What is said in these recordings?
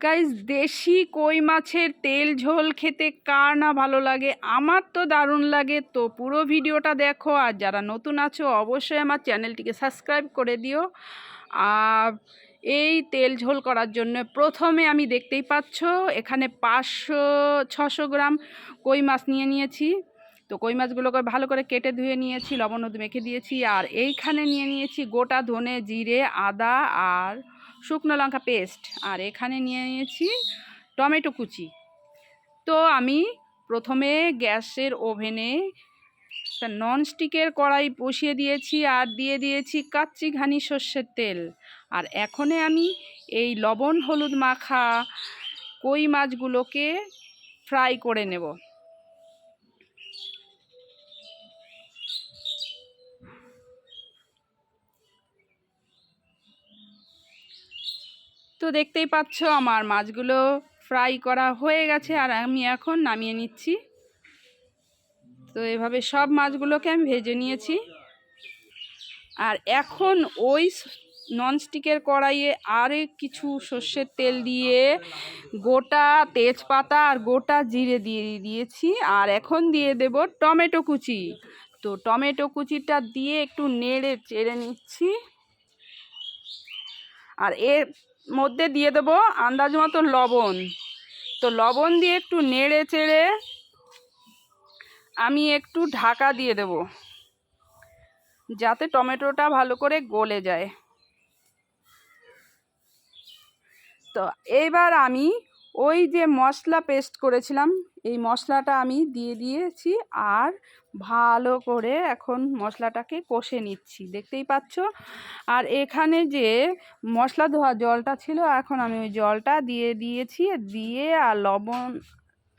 Guys, দেশি কই মাছের তেল ঝোল খেতে কার না ভালো লাগে? আমার তো দারুণ লাগে। তো পুরো ভিডিওটা দেখো, আর যারা নতুন আছো অবশ্যই আমার চ্যানেলটিকে সাবস্ক্রাইব করে দিও। আর এই তেল ঝোল করার জন্য প্রথমে আমি দেখতেই পাচ্ছ এখানে 500-600 গ্রাম কই মাছ নিয়েছি। তো কই মাছগুলোকে ভালো করে কেটে ধুয়ে নিয়েছি, লবণ হলুদ মেখে দিয়েছি। আর এইখানে নিয়েছি গোটা ধনে, জিরে, আদা আর শুকনো লঙ্কা পেস্ট। আর এখানে নিয়েছি টমেটো কুচি। তো আমি প্রথমে গ্যাসের ওভেনে একটা ননস্টিকের কড়াই বসিয়ে দিয়েছি আর দিয়ে দিয়েছি কাচ্চি ঘানি সর্ষের তেল। আর এখনে আমি এই লবণ হলুদ মাখা কই মাছগুলোকে ফ্রাই করে নেব। তো দেখতেই পাচ্ছ আমার মাছগুলো ফ্রাই করা হয়ে গেছে আর আমি এখন নামিয়ে নিচ্ছি। তো এভাবে সব মাছগুলোকে আমি ভেজে নিয়েছি। আর এখন ওই ননস্টিকের কড়াইয়ে আরে কিছু সর্ষের তেল দিয়ে গোটা তেজপাতা আর গোটা জিরে দিয়ে দিয়েছি। আর এখন দিয়ে দেব টমেটো কুচি। তো টমেটো কুচিটা দিয়ে একটু নেড়ে চেড়ে নিচ্ছি। আর এর মধ্যে দিয়ে দেব আন্দাজ মতো লবণ। তো লবণ দিয়ে একটু নেড়ে চেড়ে আমি একটু ঢাকা দিয়ে দেব যাতে টমেটোটা ভালো করে গলে যায়। তো এইবার আমি ওই যে মশলা পেস্ট করেছিলাম এই মশলাটা আমি দিয়ে দিয়েছি আর ভালো করে এখন মশলাটাকে কষে নিচ্ছি, দেখতেই পাচ্ছ। আর এখানে যে মশলা ধোয়া জলটা ছিল এখন আমি ওই জলটা দিয়ে দিয়েছি, দিয়ে আর লবণ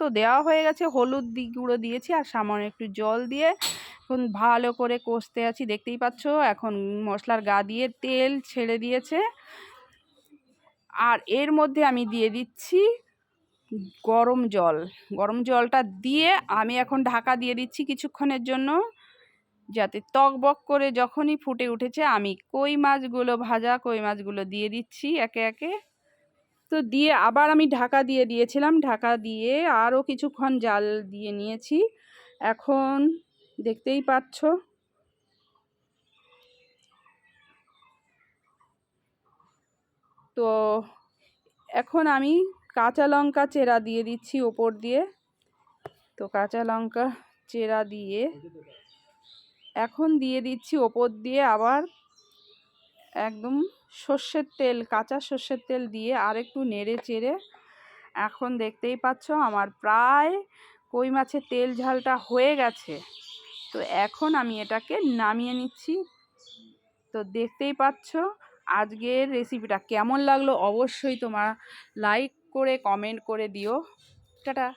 তো দেওয়া হয়ে গেছে, হলুদ গুঁড়ো দিয়েছি আর সামান্য একটু জল দিয়ে এখন ভালো করে কষতে আছি। দেখতেই পাচ্ছ এখন মশলার গা দিয়ে তেল ছেড়ে দিয়েছে। আর এর মধ্যে আমি দিয়ে দিচ্ছি গরম জল। গরম জলটা দিয়ে আমি এখন ঢাকা দিয়ে দিচ্ছি কিছুক্ষণের জন্য, যাতে টকবক করে যখনই ফুটে উঠেছে আমি কই মাছগুলো, ভাজা কই মাছগুলো দিয়ে দিচ্ছি একে একে। তো দিয়ে আবার আমি ঢাকা দিয়ে দিয়েছিলাম, ঢাকা দিয়ে আরও কিছুক্ষণ জাল দিয়ে নিয়েছি। এখন দেখতেই পাচ্ছ তো এখন আমি কাঁচা লঙ্কা চেরা দিয়ে দিচ্ছি ওপর দিয়ে। তো কাঁচা লঙ্কা চেরা দিয়ে এখন দিয়ে দিচ্ছি ওপর দিয়ে আবার একদম সর্ষের তেল, কাঁচা সর্ষের তেল দিয়ে আর একটু নেড়ে চেড়ে এখন দেখতেই পাচ্ছ আমার প্রায় কই মাছের তেল ঝালটা হয়ে গেছে। তো এখন আমি এটাকে নামিয়ে নিচ্ছি। তো দেখতেই পাচ্ছ আজকের রেসিপিটা কেমন লাগলো অবশ্যই তোমরা লাইক করে কমেন্ট করে দিও। টাটা।